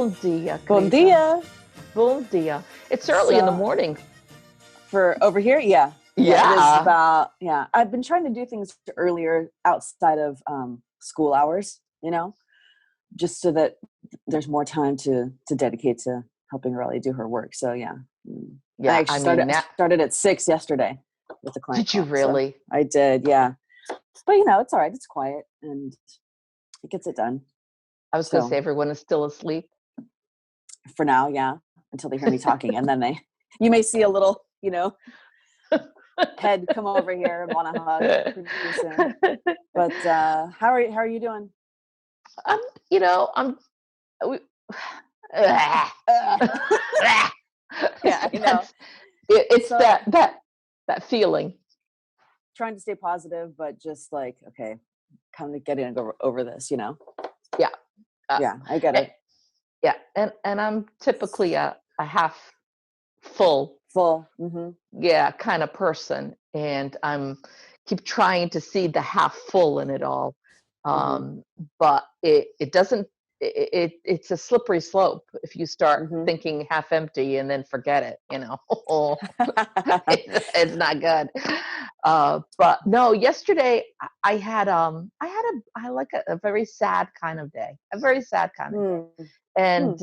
Bom dia, Bom querida. dia. Bom dia. It's early in the morning. For over here, yeah. It is Yeah. about, I've been trying to do things earlier outside of school hours, just so that there's more time to dedicate to helping Aurelia do her work. So Yeah, I actually started at 6 yesterday with the client. Did you call, really? So I did, yeah. But it's all right. It's quiet and it gets it done. I was going to say everyone is still asleep. For now, yeah, until they hear me talking, and then you may see a little, head come over here and want to hug pretty soon. But how are you doing? Yeah, I know. It's that feeling. Trying to stay positive, but just like, okay, kind of getting over this, Yeah. Yeah, I get it. Yeah, and I'm typically a half full, mm-hmm. kind of person, and I'm keep trying to see the half full in it all, but it doesn't. It's a slippery slope if you start thinking half empty and then forget it. It's not good. But no, yesterday I had a very sad kind of day, day. And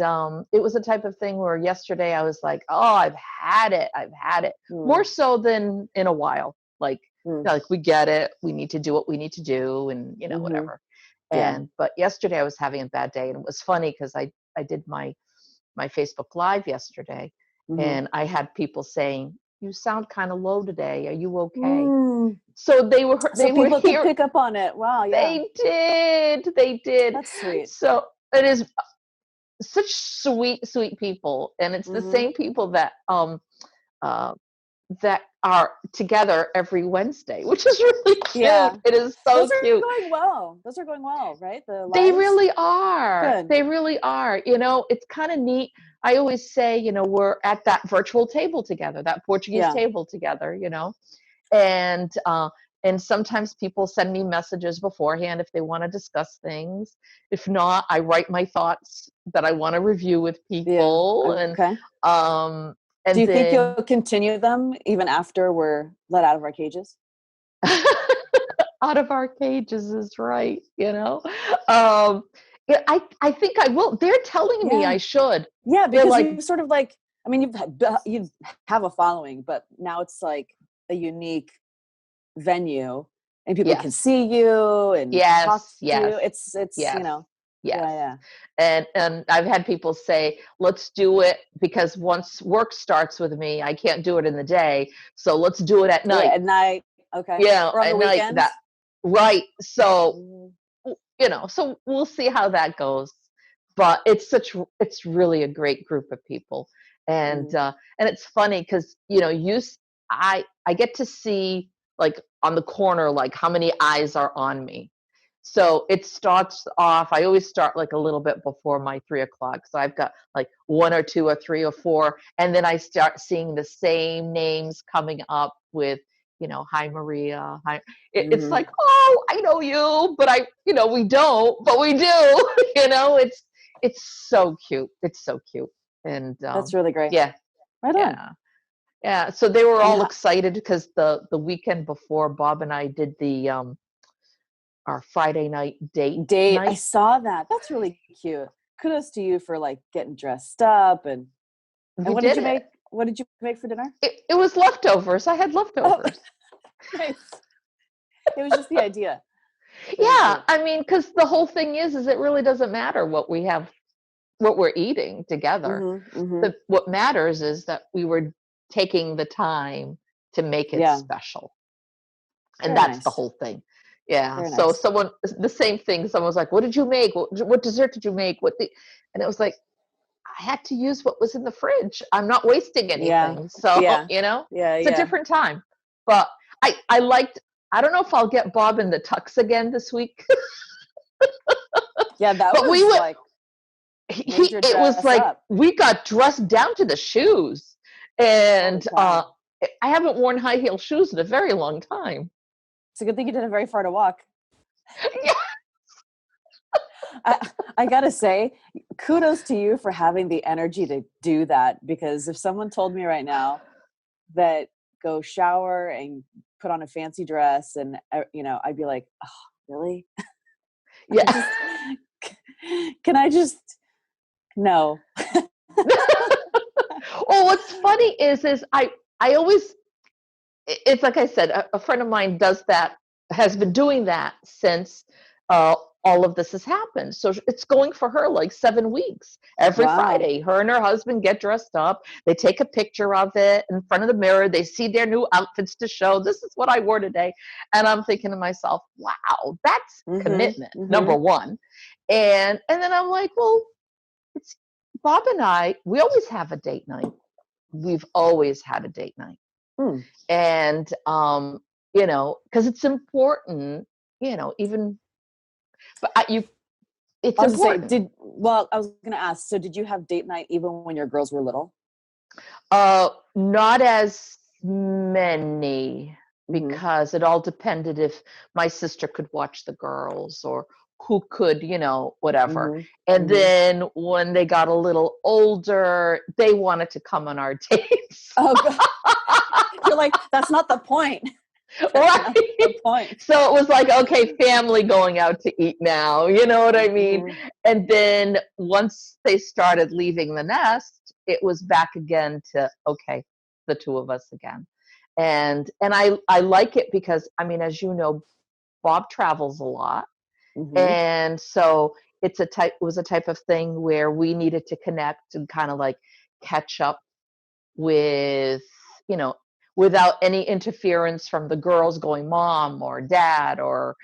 it was the type of thing where yesterday I was like, oh, I've had it. More so than in a while. Like we get it. We need to do what we need to do, and whatever. But yesterday I was having a bad day, and it was funny because I did my Facebook Live yesterday, and I had people saying, "You sound kind of low today. Are you okay?" So they were people here. Could pick up on it. Wow, yeah. They did. That's sweet. So it is such sweet people, and it's the same people that that are together every Wednesday, which is really cute. Yeah. It is so cute. Those are going well, right? They really are. Good. They really are. It's kind of neat. I always say, we're at that virtual table together, that Portuguese table together, and sometimes people send me messages beforehand if they want to discuss things. If not, I write my thoughts that I want to review with people. Okay. And do you think you'll continue them even after we're let out of our cages? Out of our cages is right, I think I will. They're telling me I should. Yeah, because you sort of like, I mean, you have a following, but now it's like a unique venue, and people can see you and talk to you. It's Yeah. And I've had people say, let's do it, because once work starts with me, I can't do it in the day. So let's do it at night. At night. Okay. Yeah. Or on the weekends. Right. So, so we'll see how that goes. But it's really a great group of people. And it's funny because, I get to see, like, on the corner, like, how many eyes are on me. So it starts off, I always start like a little bit before my 3:00. So I've got like 1 or 2 or 3 or 4. And then I start seeing the same names coming up with, hi, Maria. Hi. It's like, oh, I know you, but we don't, but we do. It's so cute. It's so cute. And that's really great. Yeah. Right on. Yeah. So they were all excited because the weekend before, Bob and I did our Friday night date night. I saw that. That's really cute. Kudos to you for like getting dressed up and what did you make? What did you make for dinner? It was leftovers. I had leftovers. Oh, nice. It was just the idea. Yeah, I mean, because the whole thing is it really doesn't matter what we're eating together. What matters is that we were taking the time to make it special, and that's the whole thing. Yeah. Very so nice. the same thing. Someone was like, "What did you make? What dessert did you make? And it was like, I had to use what was in the fridge. I'm not wasting anything. So, it's a different time. But I liked, I don't know if I'll get Bob in the tux again this week. Yeah, that was like, it was like, we got dressed down to the shoes. And I haven't worn high heel shoes in a very long time. It's a good thing you didn't have very far to walk. Yeah. I gotta say, kudos to you for having the energy to do that, because if someone told me right now that go shower and put on a fancy dress and, I'd be like, oh, really? Yeah. Can I just, no. Well, what's funny is I always, it's like I said, a friend of mine has been doing that since all of this has happened. So it's going for her like 7 weeks. Every Friday, her and her husband get dressed up. They take a picture of it in front of the mirror. They see their new outfits to show, this is what I wore today. And I'm thinking to myself, wow, that's commitment, number one. And then I'm like, well, it's Bob and I, we always have a date night. We've always had a date night. And, because it's important, even, but it's important. I was going to ask, so did you have date night even when your girls were little? Not as many, because it all depended if my sister could watch the girls or who could, whatever. And then when they got a little older, they wanted to come on our dates. Oh, God. You're like, that's not the point. Right. The point. So it was like, okay, family going out to eat now, you know what I mean? And then once they started leaving the nest, it was back again to, okay, the two of us again. And I like it because, I mean, as you know, Bob travels a lot. And so it was a type of thing where we needed to connect and kind of like catch up with, without any interference from the girls going mom or dad or,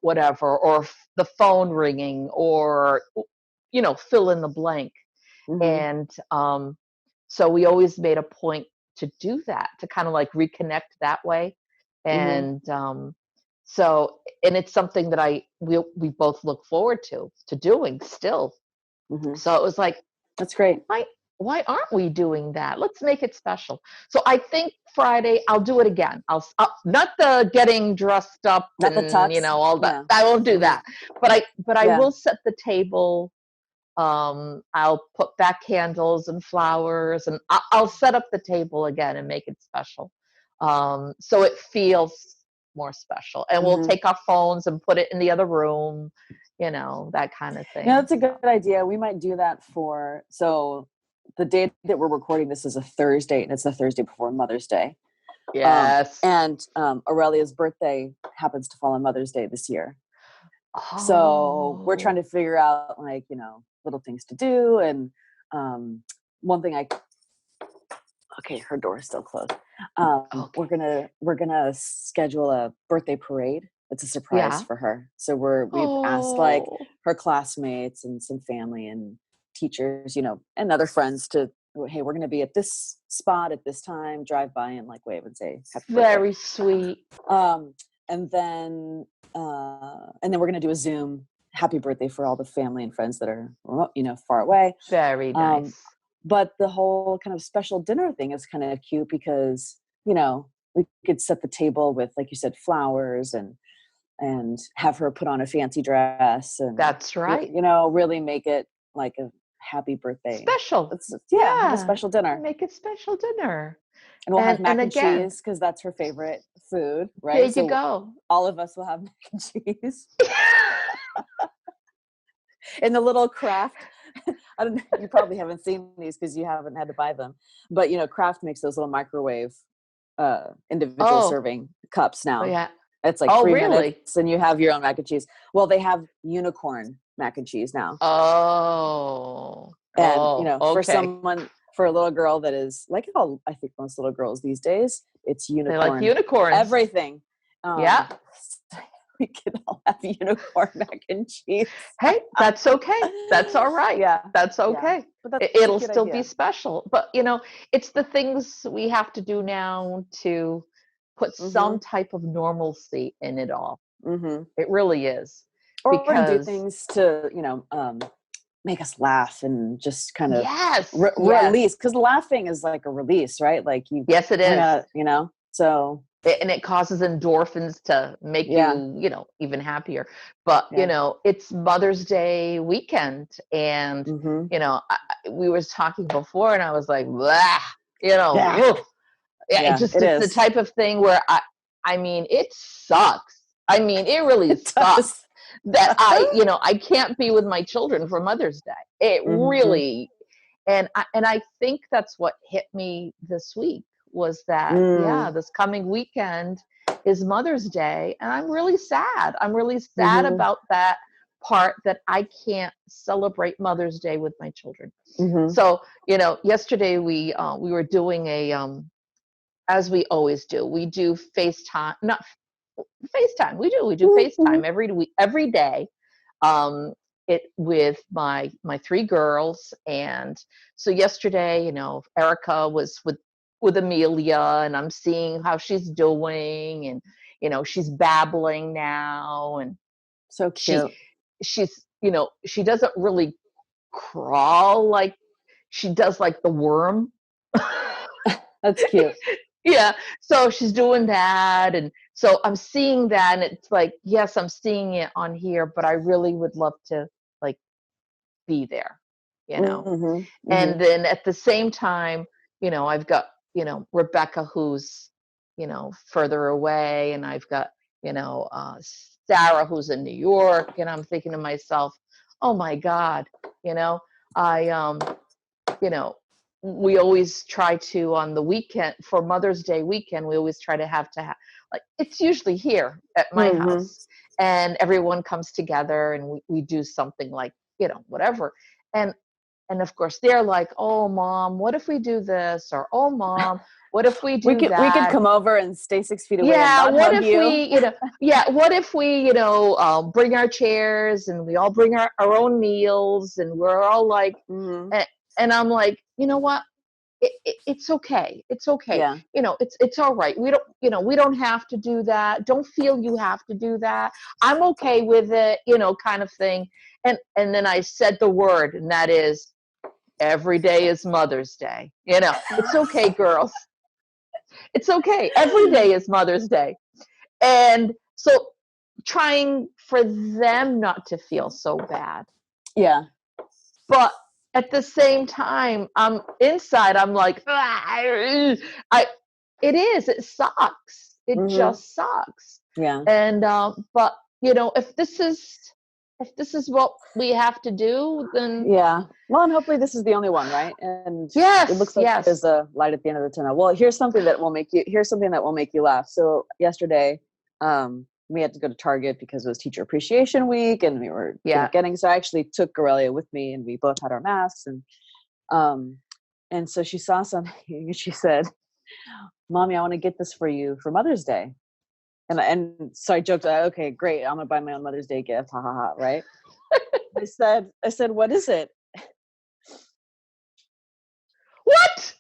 whatever, or the phone ringing or, fill in the blank. And so we always made a point to do that, to kind of like reconnect that way. And so, and it's something that we both look forward to doing still. So it was like, that's great. Why aren't we doing that? Let's make it special. So I think Friday I'll do it again. I'll not the getting dressed up not and the tux. All that. I won't do that. But I will set the table. I'll put back candles and flowers, and I'll set up the table again and make it special. So it feels more special. And we'll take our phones and put it in the other room, that kind of thing. Yeah, that's a good idea. We might do that so the day that we're recording this is a Thursday, and it's the Thursday before Mother's Day. Yes. And Aurelia's birthday happens to fall on Mother's Day this year. So we're trying to figure out little things to do. And one thing okay, her door is still closed. We're gonna schedule a birthday parade. It's a surprise for her. So we've asked like her classmates and some family and teachers, and other friends to, hey, we're going to be at this spot at this time, drive by and like wave and say happy birthday. Very sweet. And then we're going to do a Zoom happy birthday for all the family and friends that are remote, far away. Very nice. But the whole kind of special dinner thing is kind of cute because, we could set the table with, like you said, flowers and have her put on a fancy dress. And that's right. Really make it like a happy birthday. Special. Have a special dinner. Make it special dinner. And we'll have mac and cheese because that's her favorite food, right? There you go. All of us will have mac and cheese. In the little Kraft. I don't know. You probably haven't seen these because you haven't had to buy them. But, Kraft makes those little microwave individual serving cups now. Yeah. It's like 3 minutes and you have your own mac and cheese. Well, they have unicorn mac and cheese now. And, for a little girl that is like, I think most little girls these days, it's unicorn. They like unicorns. Everything. We can all have unicorn mac and cheese. Hey, that's okay. That's all right. Yeah. That's okay. Yeah. But it'll still be special. But, it's the things we have to do now to put some type of normalcy in it all. It really is. Or do things to, make us laugh and just kind of release. Because laughing is like a release, right? Like yes, it is. So and it causes endorphins to make you, even happier. But, it's Mother's Day weekend. And, we was talking before and I was like, blah, it's the type of thing where I mean, it sucks. I mean, it really sucks that I can't be with my children for Mother's Day. It really, and I think that's what hit me this week was that, this coming weekend is Mother's Day. And I'm really sad. I'm really sad about that part that I can't celebrate Mother's Day with my children. So, yesterday we were doing as we always do, we do FaceTime, not FaceTime. We do FaceTime every day. It with my 3 girls. And so yesterday, Erica was with Amelia, and I'm seeing how she's doing, and she's babbling now, and so cute. She's she doesn't really crawl like she does like the worm. That's cute. Yeah, so she's doing that, and so I'm seeing that, and it's like, yes, I'm seeing it on here, but I really would love to like be there, And then at the same time, I've got Rebecca, who's further away, and I've got Sarah, who's in New York, and I'm thinking to myself, oh my God, I we always try to, on the weekend for Mother's Day weekend, we always try to have like, it's usually here at my house, and everyone comes together and we do something like, whatever. And of course they're like, oh Mom, what if we do this? Or, oh Mom, what if we do that? We could come over and stay 6 feet away. Yeah. And what if what if we, bring our chairs and we all bring our own meals, and we're all like, and I'm like, you know what? It's okay. It's okay. Yeah. It's all right. We don't, we don't have to do that. Don't feel you have to do that. I'm okay with it, kind of thing. And then I said the word, and that is, every day is Mother's Day. It's okay, girls. It's okay. Every day is Mother's Day. And so trying for them not to feel so bad. Yeah. But at the same time, I'm like, it sucks. It just sucks. Yeah. And, but if this is what we have to do, then. Yeah. Well, and hopefully this is the only one, right? And yes, it looks like there's a light at the end of the tunnel. Well, here's something that will make you laugh. So yesterday, we had to go to Target because it was Teacher Appreciation Week, and we were so I actually took Aurelia with me, and we both had our masks, and so she saw something and she said, Mommy, I want to get this for you for Mother's Day. And so I joked, okay, great, I'm gonna buy my own Mother's Day gift, ha ha ha, right? I said, what is it? What?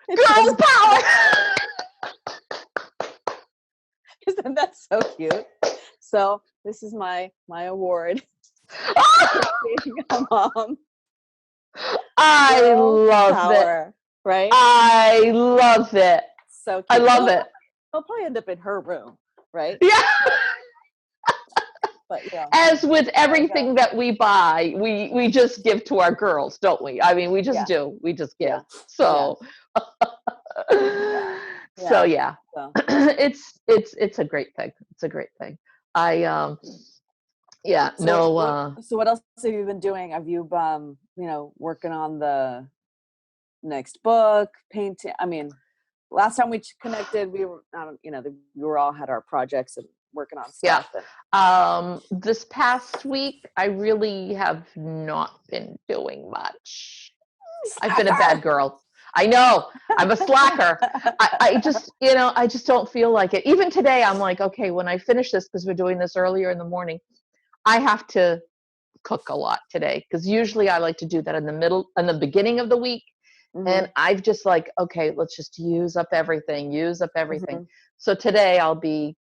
Girl power! Isn't that so cute? So this is my award. Being a mom. I love it. Right? I love it. So cute. I love it. I'll probably end up in her room, right? Yeah. But as with everything that we buy, we just give to our girls, don't we? I mean, we just do. We just give. Yeah. So. So yeah. So. It's a great thing. It's a great thing. So what else have you been doing? Have you working on the next book, painting? I mean, last time we connected, we were all had our projects and working on stuff. Yeah. This past week, I really have not been doing much. I've been a bad girl. I know. I'm a slacker. I just don't feel like it. Even today, I'm like, okay, when I finish this, because we're doing this earlier in the morning, I have to cook a lot today, because usually I like to do that in the beginning of the week. And I've just like, okay, let's just use up everything. So today I'll be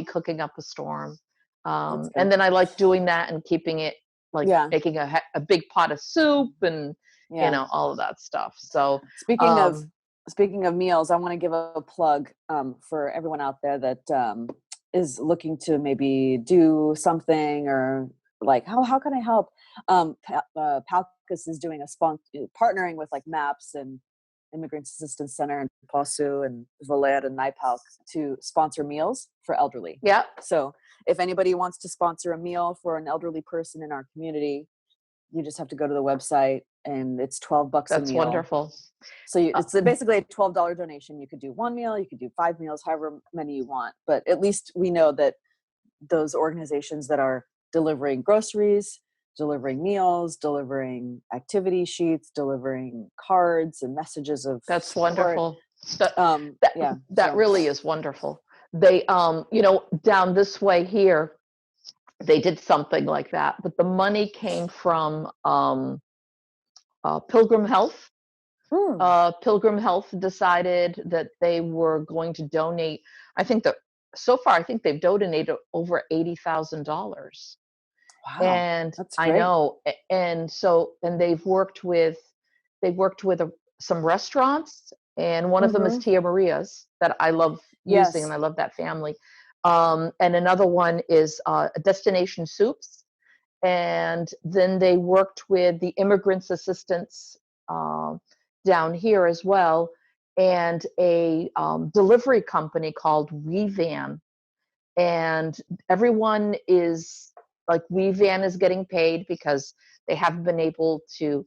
cooking up a storm. And then I like doing that and keeping it like making a big pot of soup and all of that stuff. So speaking of speaking of meals, I want to give a plug for everyone out there that is looking to maybe do something, or like, how can I help? Palcus is doing partnering with like MAPS and Immigrant Assistance Center in Posu and Valer and Naipalc to sponsor meals for elderly. Yeah. So if anybody wants to sponsor a meal for an elderly person in our community, you just have to go to the website, and it's $12 a meal. That's wonderful. So it's basically a $12 donation. You could do 1 meal, you could do 5 meals, however many you want. But at least we know that those organizations that are delivering groceries, delivering meals, delivering activity sheets, delivering cards and messages of that's support. Wonderful. That really is wonderful. They down this way here, they did something like that, but the money came from Pilgrim Health. Pilgrim Health decided that they were going to donate. I think that so far, I think they've donated over $80,000. Wow, and that's great. I know, and they've worked with some restaurants, and one of them is Tia Maria's that I love using, and I love that family. And another one is Destination Soups, and then they worked with the Immigrants Assistance down here as well, and a delivery company called WeVan, and everyone is like, WeVan is getting paid because they haven't been able to.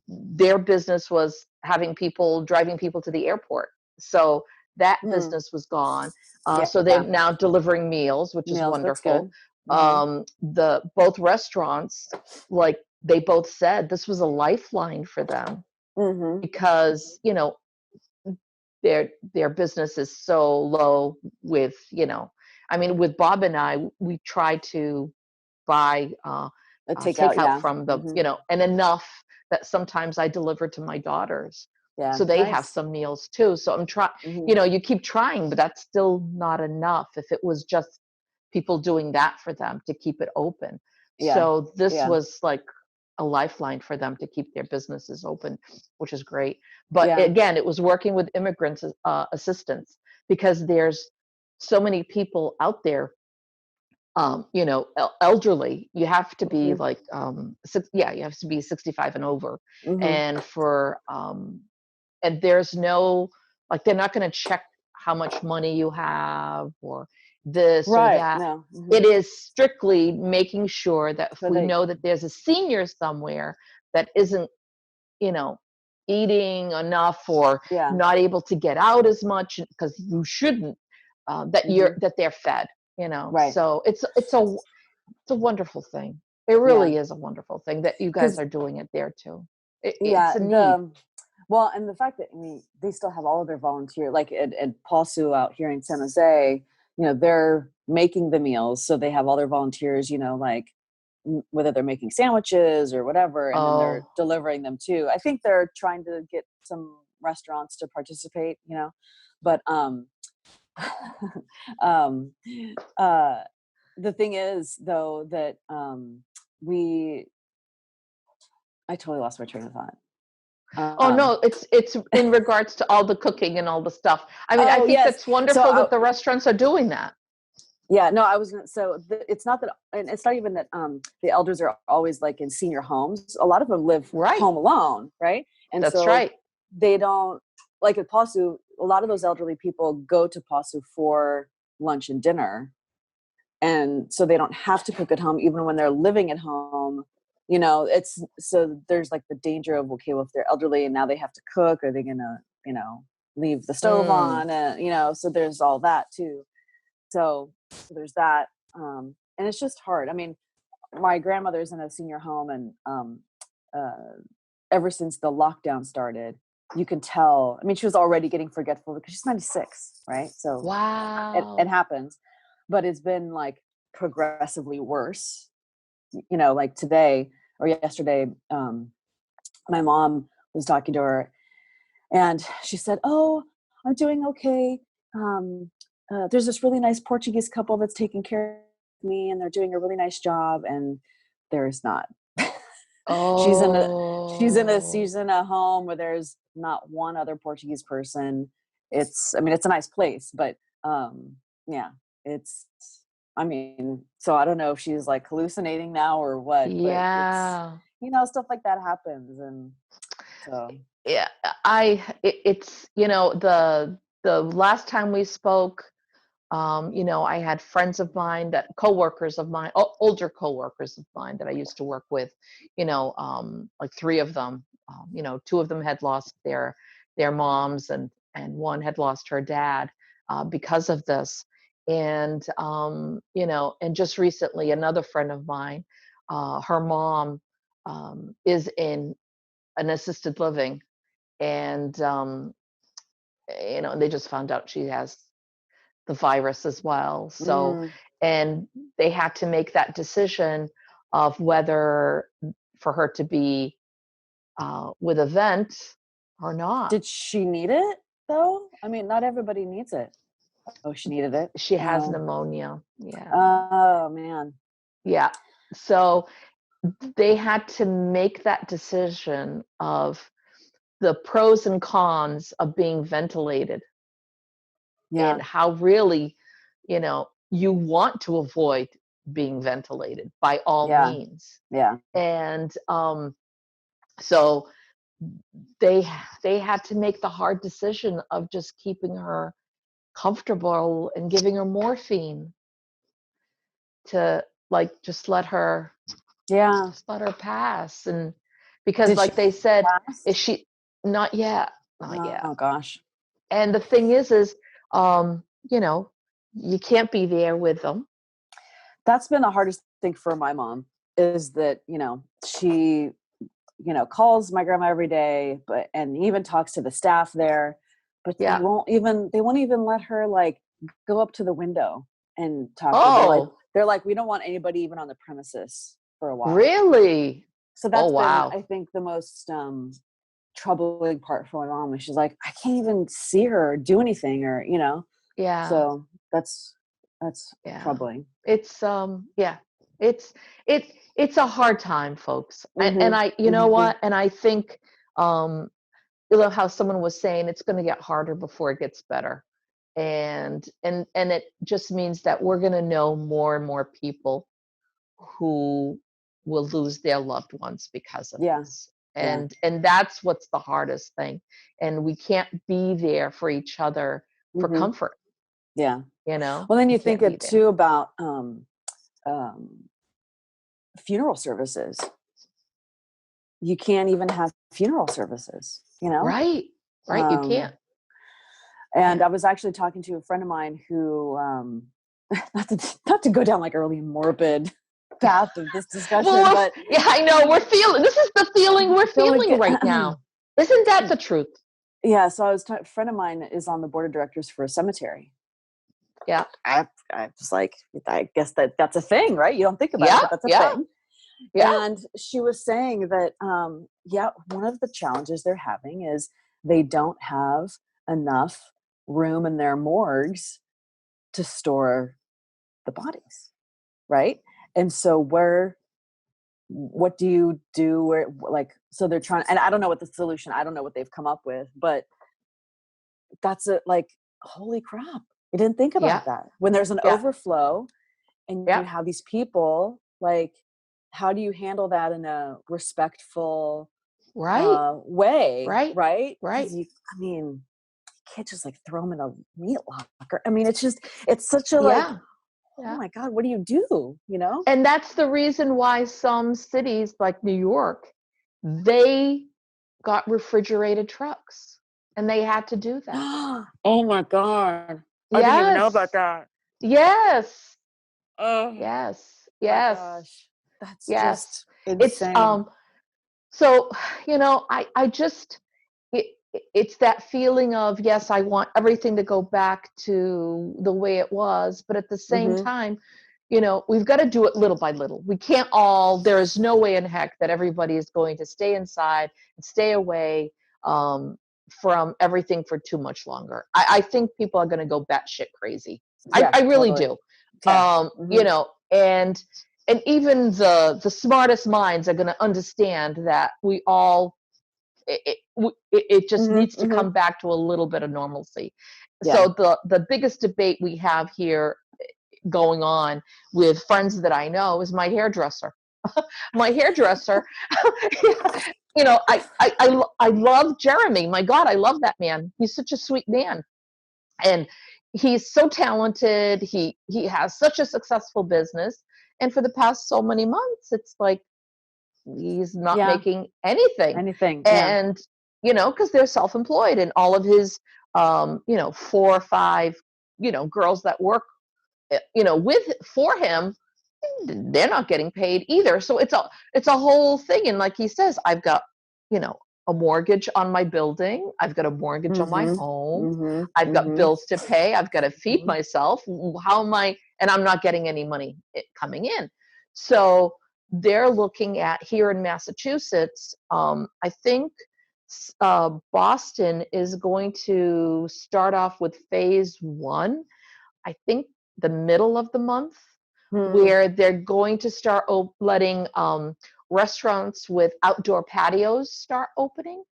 Their business was driving people to the airport, so that business was gone. So they're now delivering meals, which is wonderful. The both restaurants, like, they both said this was a lifeline for them, because their business is so low with, I mean, with Bob and I, we try to buy takeout from them, and enough that sometimes I deliver to my daughters, so they have some meals too. So I'm trying, you keep trying, but that's still not enough if it was just people doing that for them to keep it open. So this was like a lifeline for them to keep their businesses open, which is great. But again, it was working with Immigrants Assistance, because there's so many people out there, elderly. You have to be like, you have to be 65 and over, and for and there's no, like, they're not going to check how much money you have or this or that. No. It is strictly making sure that if we know that there's a senior somewhere that isn't, eating enough or not able to get out as much, because you shouldn't, that they're fed, So it's a wonderful thing. It really is a wonderful thing that you guys are doing it there too. It's a need. Well, and the fact that, they still have all of their volunteer, like at Posu out here in San Jose, they're making the meals. So they have all their volunteers, like whether they're making sandwiches or whatever, and then they're delivering them too. I think they're trying to get some restaurants to participate, but the thing is, though, that I totally lost my train of thought. No, it's in regards to all the cooking and all the stuff. I mean, I think that's wonderful that the restaurants are doing that. Yeah, no, it's not that, and it's not even that the elders are always like in senior homes. A lot of them live home alone, right? And that's right. They don't, like at Posu, a lot of those elderly people go to Posu for lunch and dinner. And so they don't have to cook at home, even when they're living at home. It's, so there's like the danger of, okay, well, if they're elderly and now they have to cook, are they gonna, leave the stove on? So there's all that too. So there's that. And it's just hard. I mean, my grandmother's in a senior home, and ever since the lockdown started, you can tell, I mean, she was already getting forgetful because she's 96, right? So wow, it happens, but it's been like progressively worse. Like today or yesterday, my mom was talking to her, and she said, "Oh, I'm doing okay. There's this really nice Portuguese couple that's taking care of me, and they're doing a really nice job." And there's not. She's in a home where there's not one other Portuguese person. It's a nice place, but yeah, I mean, so I don't know if she's like hallucinating now or what, but it's, stuff like that happens. And so, yeah, it's, the last time we spoke, I had friends of mine, coworkers of mine, older coworkers of mine that I used to work with, like 3 of them, 2 of them had lost their moms, and one had lost her dad because of this. And, and just recently, another friend of mine, her mom is in an assisted living, and, they just found out she has the virus as well. So, and they had to make that decision of whether for her to be with a vent or not. Did she need it though? I mean, not everybody needs it. Oh, she needed it. She has pneumonia. Yeah. Oh man. Yeah. So they had to make that decision of the pros and cons of being ventilated. Yeah. And how really, you want to avoid being ventilated by all means. Yeah. And so they had to make the hard decision of just keeping her comfortable and giving her morphine to just let her pass. And because they said, is she not yet? Oh gosh. And the thing is you can't be there with them. That's been the hardest thing for my mom, is that, she, calls my grandma every day, and even talks to the staff there, but they won't even let her go up to the window and talk to her. They're like, we don't want anybody even on the premises for a while. Really? So that's been, I think, the most troubling part for my mom. Is she's like, I can't even see her or do anything, or Yeah. So that's troubling. It's it's a hard time, folks. And I what? And I think how someone was saying, it's going to get harder before it gets better. And it just means that we're going to know more and more people who will lose their loved ones because of this. And that's what's the hardest thing. And we can't be there for each other for comfort. Yeah. Well, then you think it too about funeral services. You can't even have funeral services, Right. You can't. And I was actually talking to a friend of mine who, not to go down a really morbid path of this discussion, but yeah, I know this is the feeling we're feeling right now. Isn't that the truth? Yeah. So a friend of mine is on the board of directors for a cemetery. Yeah. I was like, I guess that's a thing, right? You don't think about it, but that's a thing. Yeah. And she was saying that, one of the challenges they're having is they don't have enough room in their morgues to store the bodies, right? And so what do you do where, so they're trying, and I don't know what the solution, I don't know what they've come up with, but that's holy crap. I didn't think about that. When there's an overflow and you have these people, how do you handle that in a respectful way? Right. You can't just throw them in a meat locker. I mean, it's such a oh my God, what do you do? And that's the reason why some cities like New York, they got refrigerated trucks, and they had to do that. Oh my God. I didn't even know about that. Yes. Oh. Yes. My gosh. That's just insane. It's so I just it's that feeling of, yes, I want everything to go back to the way it was, but at the same time, we've got to do it little by little. We can't there is no way in heck that everybody is going to stay inside and stay away from everything for too much longer. I think people are going to go batshit crazy. I really do. And even the smartest minds are going to understand that we all it just needs to come back to a little bit of normalcy. Yeah. So the biggest debate we have here going on with friends that I know is my hairdresser. My hairdresser, you know, I love Jeremy. My God, I love that man. He's such a sweet man. And he's so talented. He has such a successful business. And for the past so many months, it's like he's not making anything. And, you know, because they're self-employed, and all of his, you know, 4 or 5, you know, girls that work, you know, for him, they're not getting paid either. So it's a whole thing. And like he says, I've got, you know, a mortgage on my building. I've got a mortgage on my home. I've got bills to pay. I've got to feed myself. How am I? And I'm not getting any money coming in. So they're looking at, here in Massachusetts, I think Boston is going to start off with phase 1, I think the middle of the month, where they're going to start letting restaurants with outdoor patios start opening.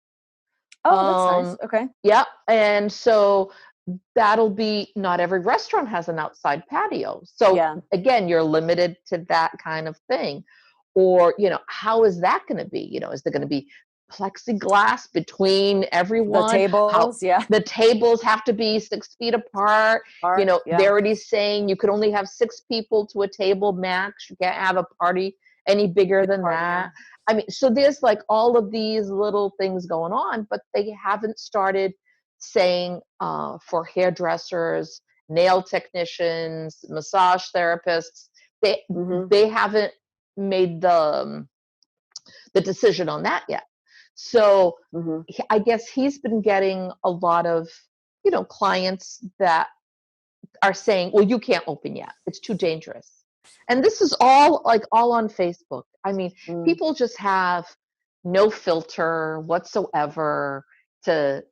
Oh, that's nice. Okay. Yeah. And so that'll be, not every restaurant has an outside patio. So again, you're limited to that kind of thing. Or, you know, how is that going to be? You know, is there going to be plexiglass between everyone? The tables, the tables have to be 6 feet apart. You know, they're already saying you could only have 6 people to a table max. You can't have a party any bigger than that. I mean, so there's like all of these little things going on, but they haven't started saying for hairdressers, nail technicians, massage therapists, they haven't made the decision on that yet. So I guess he's been getting a lot of, you know, clients that are saying, well, you can't open yet. It's too dangerous. And this is all on Facebook. I mean, people just have no filter whatsoever to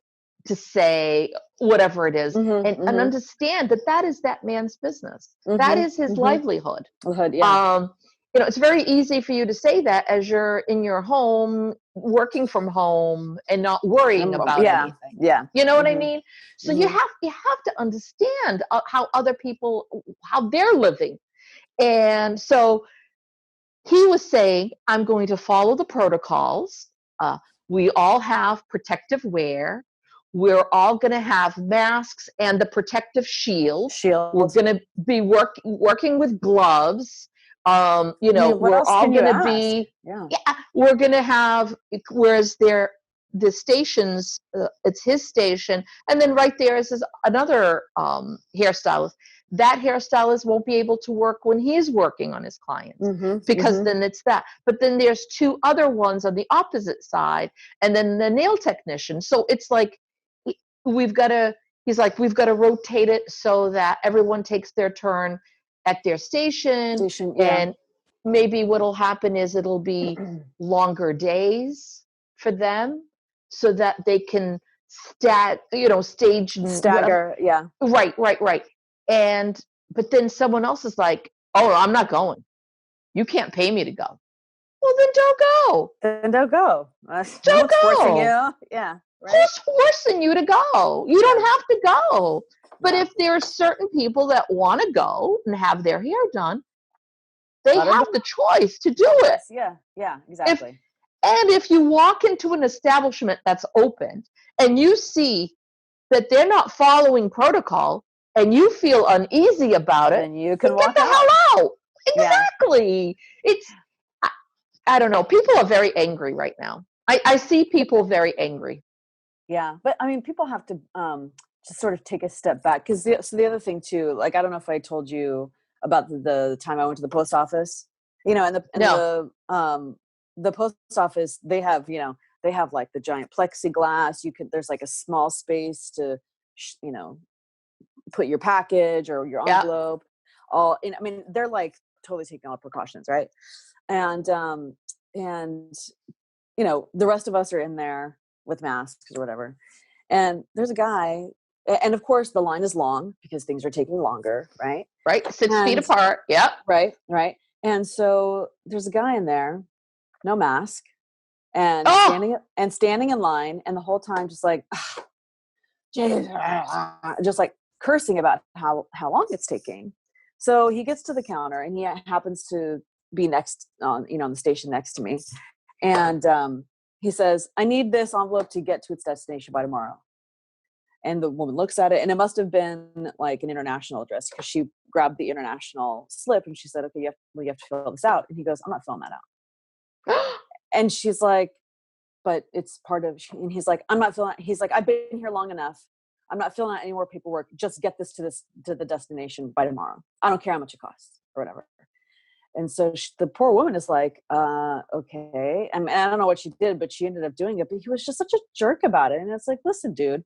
say whatever it is, and understand that is that man's business. That is his livelihood. You know, it's very easy for you to say that as you're in your home, working from home, and not worrying about anything. You know what I mean? So you have to understand how other people, how they're living. And so he was saying, I'm going to follow the protocols. We all have protective wear. We're all going to have masks and the protective shield. We're going to be working with gloves. You know, we're all going to be, we're going to have, whereas the stations, it's his station, and then right there is another hairstylist. That hairstylist won't be able to work when he's working on his clients, because then it's that. But then there's 2 other ones on the opposite side, and then the nail technician. So it's like, he's like, we've got to rotate it so that everyone takes their turn at their station. And maybe what'll happen is it'll be longer days for them, so that they can stage and stagger. Right. And but then someone else is like, oh, I'm not going. You can't pay me to go. Well, then don't go. Don't go. Don't go. Forcing you. Yeah. Right? Who's forcing you to go? You don't have to go. But if there are certain people that want to go and have their hair done, they have the choice to do it. Yeah, exactly. If you walk into an establishment that's open and you see that they're not following protocol and you feel uneasy about it, then you can get the hell out. Exactly. It's, I don't know. People are very angry right now. I see people very angry. Yeah, but I mean, people have to just sort of take a step back, because the other thing too, like, I don't know if I told you about the time I went to the post office, you know, and the post office, they have like the giant plexiglass. There's like a small space to, you know, put your package or your envelope. I mean, they're like totally taking all precautions, right? And you know, the rest of us are in there with masks or whatever. And there's a guy, and of course the line is long because things are taking longer, right? Right. 6 feet apart. Yep. Right. And so there's a guy in there, no mask. and standing in line, and the whole time just like, just like cursing about how long it's taking. So he gets to the counter, and he happens to be next on the station next to me, and he says, "I need this envelope to get to its destination by tomorrow." And the woman looks at it, and it must have been like an international address, because she grabbed the international slip and she said, "Okay, you have to fill this out." And he goes, "I'm not filling that out." And she's like, "But it's part of," and he's like, "I'm not filling it." He's like, "I've been here long enough. I'm not filling out any more paperwork. Just get this to the destination by tomorrow. I don't care how much it costs," or whatever. And so the poor woman is like, okay. I mean, I don't know what she did, but she ended up doing it. But he was just such a jerk about it. And it's like, listen, dude,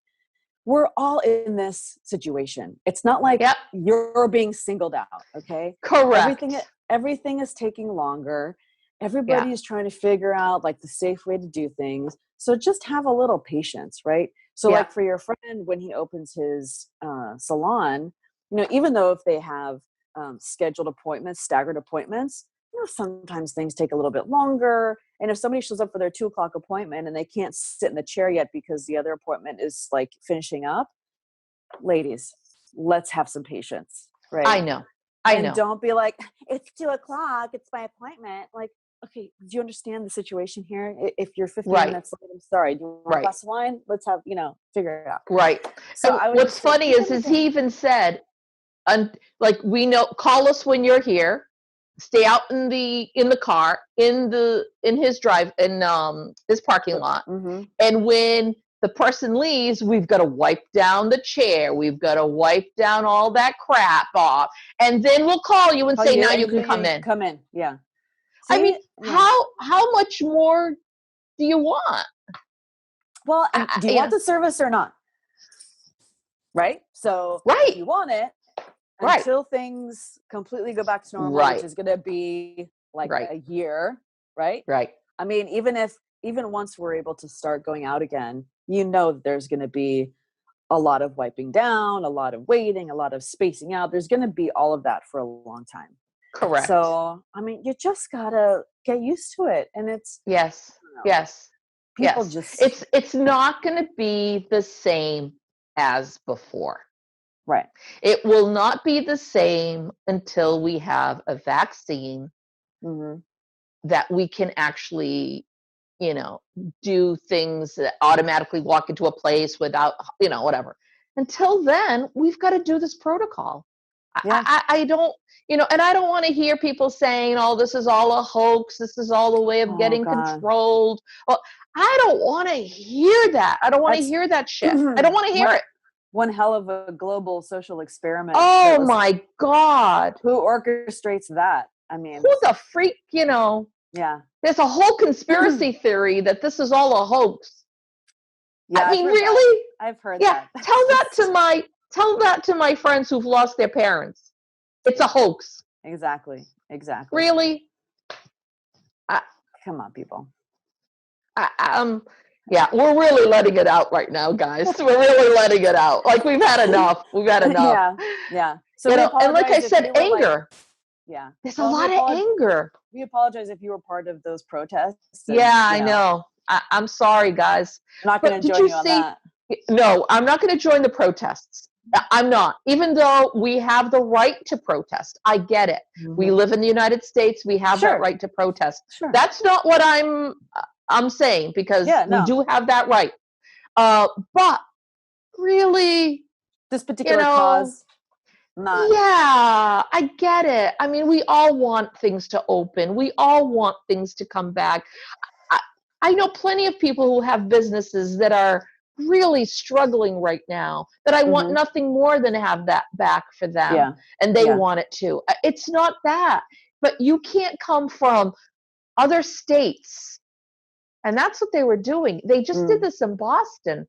we're all in this situation. It's not like you're being singled out. Okay. Correct. Everything is taking longer. Everybody is trying to figure out like the safe way to do things. So just have a little patience, right? So like for your friend, when he opens his salon, even though if they have scheduled appointments, staggered appointments, sometimes things take a little bit longer. And if somebody shows up for their 2:00 appointment and they can't sit in the chair yet because the other appointment is like finishing up, ladies, let's have some patience, right? I know. And don't be like, "It's 2:00, it's my appointment." Like, okay, do you understand the situation here? If you're 15 minutes late, I'm sorry. Do you want a glass of wine? Let's have, figure it out. Right. So what's funny is he even said, like, we know, call us when you're here, stay out in the car, in his his parking lot. Mm-hmm. And when the person leaves, we've got to wipe down the chair. We've got to wipe down all that crap off. And then we'll call you and say, now you can come in. Come in. Yeah. See, I mean, how much more do you want? Well, do you want the service or not? Right? So if you want it, until things completely go back to normal, which is going to be like a year, right? Right. I mean, even once we're able to start going out again, there's going to be a lot of wiping down, a lot of waiting, a lot of spacing out. There's going to be all of that for a long time. Correct. So, I mean, you just got to get used to it. And it's people just, it's not going to be the same as before. Right. It will not be the same until we have a vaccine that we can actually, do things that automatically walk into a place without, whatever. Until then, we've got to do this protocol. Yeah. I don't, and I don't want to hear people saying, "Oh, this is all a hoax. This is all a way of getting controlled." Well, I don't want to hear that. I don't want to hear that shit. I don't want to hear it. One hell of a global social experiment. Oh my God. Who orchestrates that? I mean, who the freak, Yeah. There's a whole conspiracy theory that this is all a hoax. Yeah, I mean, really? I've heard that. Tell that to my friends who've lost their parents. It's a hoax. Exactly. Really? Come on, people. Yeah, we're really letting it out right now, guys. We're really letting it out. Like, we've had enough. Yeah. So and like I said, anger. There's a lot of anger. We apologize if you were part of those protests. And, I know. I'm sorry, guys. I'm not going to join you on that. No, I'm not going to join the protests. I'm not. Even though we have the right to protest. I get it. Mm-hmm. We live in the United States. We have that right to protest. Sure. That's not what I'm saying, because we do have that right. But really, this particular cause, not. Yeah, I get it. I mean, we all want things to open. We all want things to come back. I know plenty of people who have businesses that are really struggling right now, that I want nothing more than to have that back for them. Yeah. And they want it too. It's not that. But you can't come from other states. And that's what they were doing. They just did this in Boston.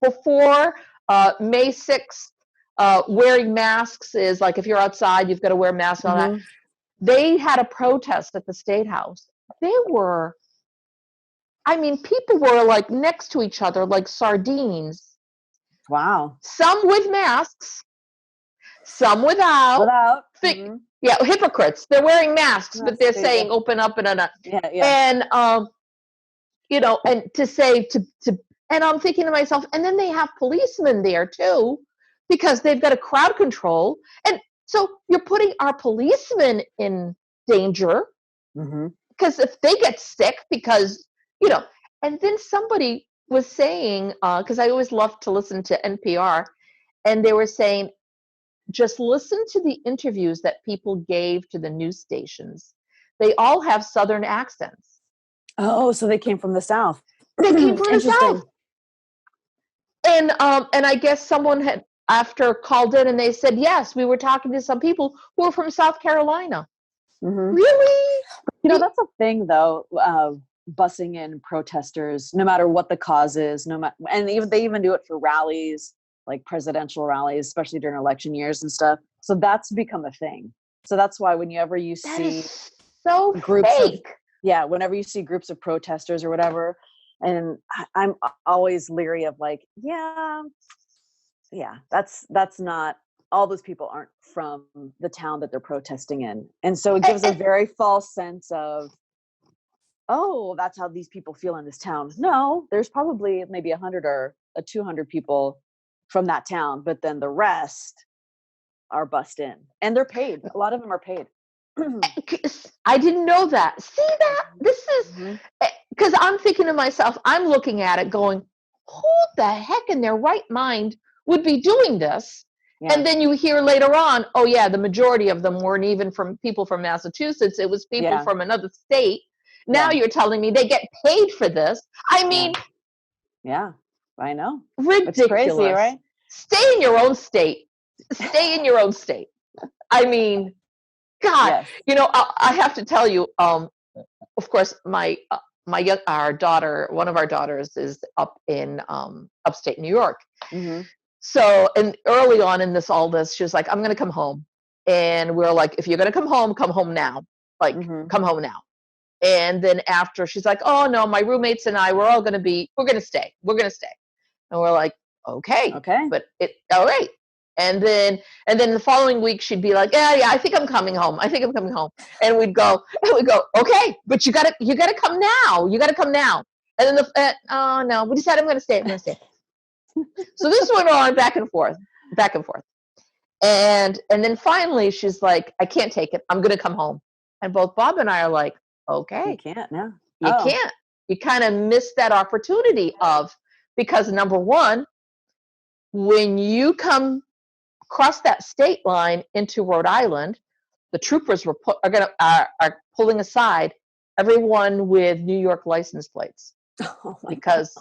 Before May 6th, wearing masks is like, if you're outside, you've got to wear masks and all that. They had a protest at the State House. People were like next to each other like sardines. Wow. Some with masks, some without. Mm-hmm. Yeah, hypocrites. They're wearing masks, but they're saying open up and yeah. And you know, and to say to and I'm thinking to myself, and then they have policemen there too, because they've got a crowd control, and so you're putting our policemen in danger, because if they get sick, because you know, and then somebody was saying, because I always love to listen to NPR, and they were saying, just listen to the interviews that people gave to the news stations. They all have Southern accents. Oh, so they came from the South. They came from the South. And I guess someone had after called in and they said, yes, we were talking to some people who are from South Carolina. Really? You know, that's a thing though, bussing in protesters, no matter what the cause is, and they even do it for rallies, like presidential rallies, especially during election years and stuff. So that's become a thing. So that's why whenever you see so groups fake. Whenever you see groups of protesters or whatever, and I'm always leery of like, that's not, all those people aren't from the town that they're protesting in. And so it gives a very false sense of, oh, that's how these people feel in this town. No, there's probably maybe 100 or 200 people from that town, but then the rest are bussed in, and they're paid. A lot of them are paid. I didn't know that. See that? This is because I'm thinking to myself, I'm looking at it going, who the heck in their right mind would be doing this? Yeah. And then you hear later on, oh yeah, the majority of them weren't even from people from Massachusetts. It was people from another state. Now you're telling me they get paid for this. I mean, yeah, I know. Ridiculous. It's crazy, right? Stay in your own state. Stay in your own state. I mean, God, you know, I have to tell you, of course, our daughter, one of our daughters is up in upstate New York. So, and early on in all this, she was like, I'm going to come home. And we're like, if you're going to come home now. Like, come home now. And then after, she's like, oh no, my roommates and I, we're going to stay. And we're like, okay. But all right. And then the following week she'd be like, yeah, I think I'm coming home. And we'd go, okay, but you gotta come now. And then oh no, we decided I'm gonna stay. So this went on back and forth. And then finally she's like, I can't take it. I'm gonna come home. And both Bob and I are like, okay. You can't now. You can't. You kind of missed that opportunity because number one, when you come across that state line into Rhode Island, the troopers are pulling aside everyone with New York license plates because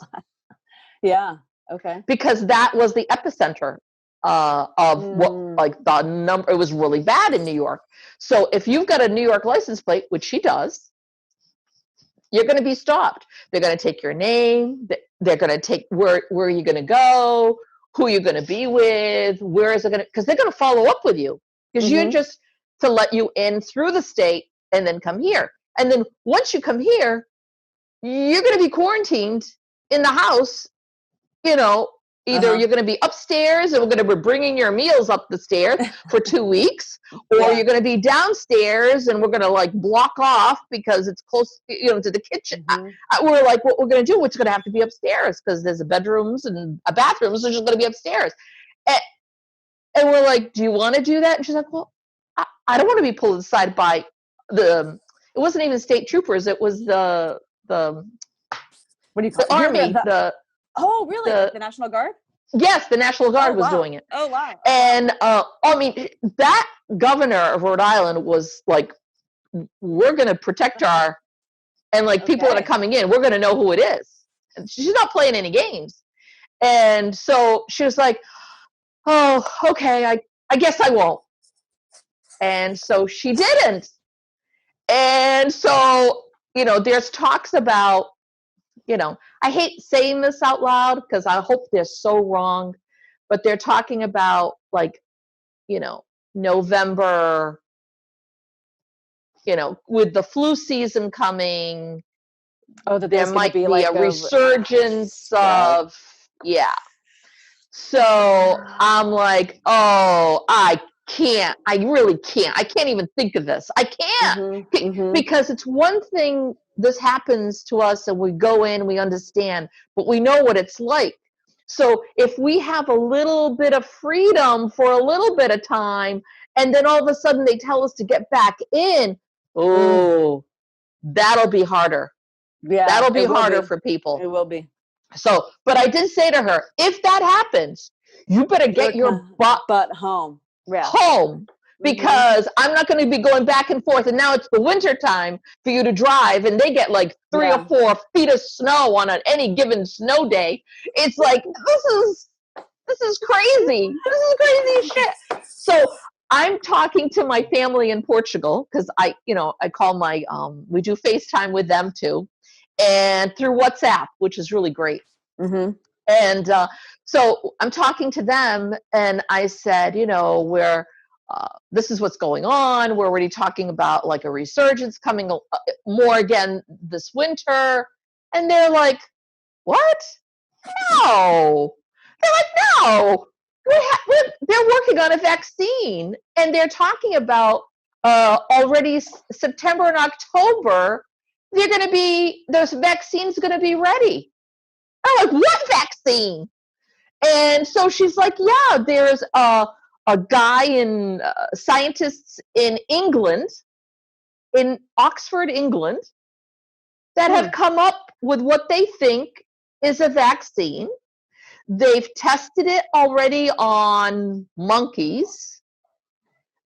because that was the epicenter of what, like, the number. It was really bad in New York. So if you've got a New York license plate, which she does, you're going to be stopped. They're going to take your name. They're going to take where are you going to go, who you're going to be with, where is it going to, because they're going to follow up with you, because you're just to let you in through the state and then come here. And then once you come here, you're going to be quarantined in the house, you know, either you're going to be upstairs and we're going to be bringing your meals up the stairs for 2 weeks, or you're going to be downstairs and we're going to like block off because it's close, you know, to the kitchen. We're like, what we're going to do, it's going to have to be upstairs because there's bedrooms and a bathroom, so it's just going to be upstairs. And we're like, do you want to do that? And she's like, well, I don't want to be pulled aside by it wasn't even state troopers. It was the what do you call it? Army. Oh, really? The National Guard? Yes, the National Guard was doing it. Oh, wow. And, I mean, that governor of Rhode Island was like, we're going to protect and like people that are coming in, we're going to know who it is. And she's not playing any games. And so she was like, oh, okay, I guess I won't. And so she didn't. And so, you know, there's talks about, you know, I hate saying this out loud because I hope they're so wrong, but they're talking about like, you know, November, you know, with the flu season coming, that there might be like a resurgence of, So I'm like, oh, I can't. I really can't. I can't even think of this. I can't because it's one thing. This happens to us, and we go in, we understand, but we know what it's like. So if we have a little bit of freedom for a little bit of time, and then all of a sudden they tell us to get back in, that'll be harder. Yeah, that'll be harder for people. It will be. So, but I did say to her, if that happens, you better get your butt home. Yeah. Home. Because I'm not going to be going back and forth. And now it's the winter time for you to drive, and they get like 3 or 4 feet of snow on any given snow day. It's like, this is crazy. This is crazy shit. So I'm talking to my family in Portugal, because I call we do FaceTime with them too, and through WhatsApp, which is really great. And so I'm talking to them, and I said, this is what's going on. We're already talking about like a resurgence coming more again this winter. And they're like, what? No. They're like, no. They're working on a vaccine, and they're talking about already September and October, those vaccines going to be ready. I'm like, what vaccine? And so she's like, yeah, there's a guy in scientists in England, in Oxford, England, that have come up with what they think is a vaccine. They've tested it already on monkeys.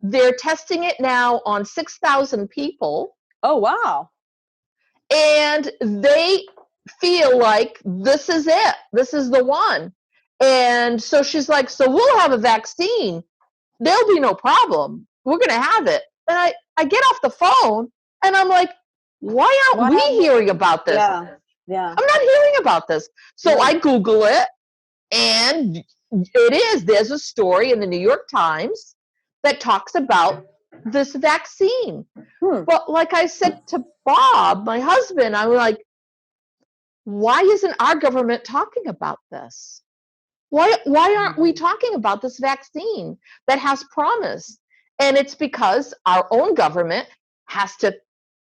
They're testing it now on 6,000 people. Oh, wow. And they feel like this is it. This is the one. And so she's like, so we'll have a vaccine. There'll be no problem. We're going to have it. And I get off the phone, and I'm like, why aren't we hearing about this? Yeah. I'm not hearing about this. So I Google it, and there's a story in the New York Times that talks about this vaccine. But like I said to Bob, my husband, I'm like, why isn't our government talking about this? Why aren't we talking about this vaccine that has promise? And it's because our own government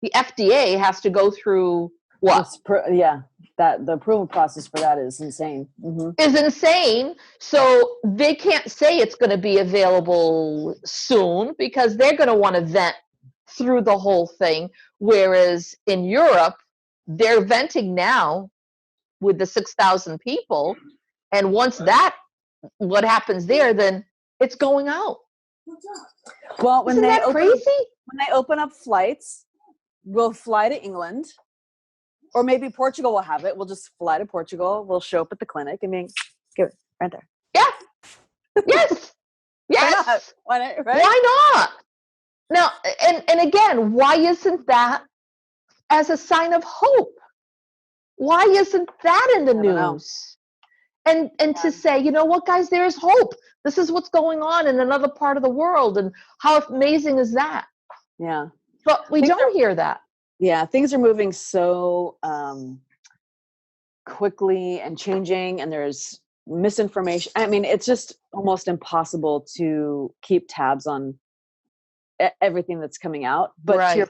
the FDA has to go through what? That the approval process for that is insane. Is insane. So they can't say it's going to be available soon, because they're going to want to vent through the whole thing. Whereas in Europe, they're venting now with the 6,000 people. And once what happens there, then it's going out. Well, Isn't that crazy? When they open up flights, we'll fly to England, or maybe Portugal will have it. We'll just fly to Portugal. We'll show up at the clinic. I mean, give it right there. Yeah. Yes. Yes. Why not? Right? Why not? Now, and again, why isn't that as a sign of hope? Why isn't that in the news? And to say, you know what, guys, there is hope. This is what's going on in another part of the world, and how amazing is that? Yeah. But we don't hear that. Yeah, things are moving so quickly and changing, and there's misinformation. I mean, it's just almost impossible to keep tabs on everything that's coming out. But to your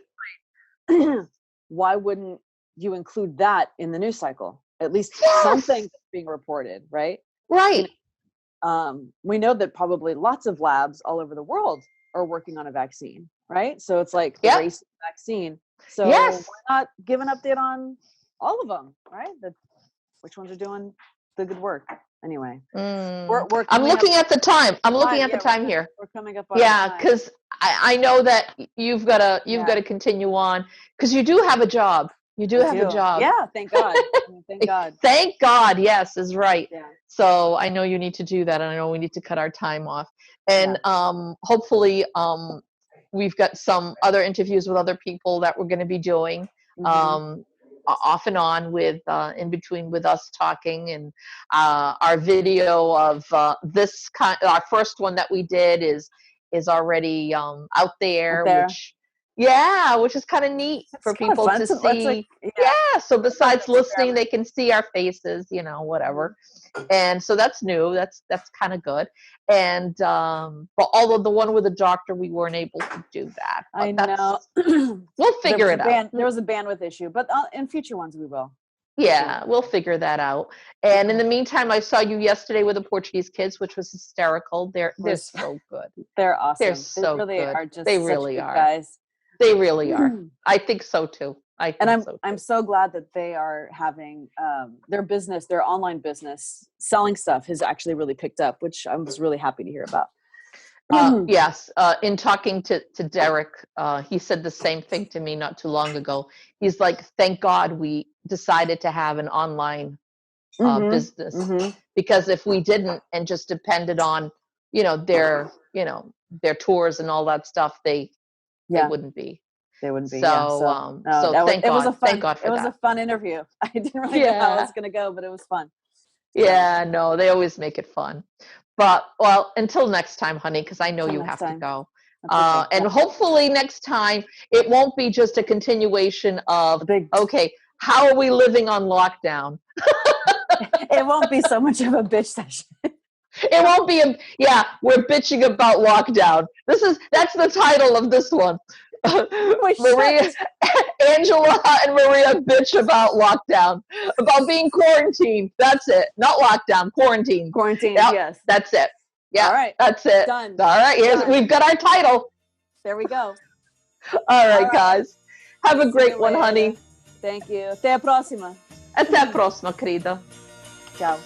point, why wouldn't you include that in the news cycle? At least something that's being reported, right? Right. We know that probably lots of labs all over the world are working on a vaccine, right? So it's like the race vaccine. So why not give an update on all of them, right? Which ones are doing the good work? Anyway, I'm looking at the time. I'm looking at the time here. We're coming up on time. Because I know that you've got to continue on, because you do have a job. You do have a job. Yeah, thank God. Thank God. Thank God, yes, is right. Yeah. So I know you need to do that, and I know we need to cut our time off. And hopefully we've got some other interviews with other people that we're going to be doing off and on with in between with us talking. And our video of our first one that we did is already out there, which Yeah, which is kind of neat for people to see. Yeah. So besides listening, they can see our faces, whatever. And so that's new. That's kind of good. And but although the one with the doctor, we weren't able to do that. I know. We'll figure it out. There was a bandwidth issue, but in future ones we will. Yeah, we'll figure that out. And in the meantime, I saw you yesterday with the Portuguese kids, which was hysterical. They're so good. They're awesome. They're so really good. Are just they such really good are. Guys. They really are. I think so too. I'm so glad that they are having their business, their online business, selling stuff has actually really picked up, which I was really happy to hear about. Yes. In talking to Derek, he said the same thing to me not too long ago. He's like, thank God we decided to have an online business, because if we didn't and just depended on, their tours and all that stuff, they wouldn't be. They wouldn't be. So, thank God. Thank God for that. It was a fun interview. I didn't really know how it was going to go, but it was fun. Yeah, no, they always make it fun. But, well, until next time, honey, because I know you have to go. Okay. And hopefully next time, it won't be just a continuation of, okay, how are we living on lockdown? It won't be so much of a bitch session. It won't be we're bitching about lockdown. That's the title of this one. Maria, Angela and Maria bitch about lockdown, about being quarantined. That's it. Not lockdown, quarantine. Quarantine, yes. That's it. Yeah, all right. That's it. Done. All right, we've got our title. There we go. All right, guys. Have a great one, honey. Thank you. Até a próxima. Até a próxima, querida. Tchau.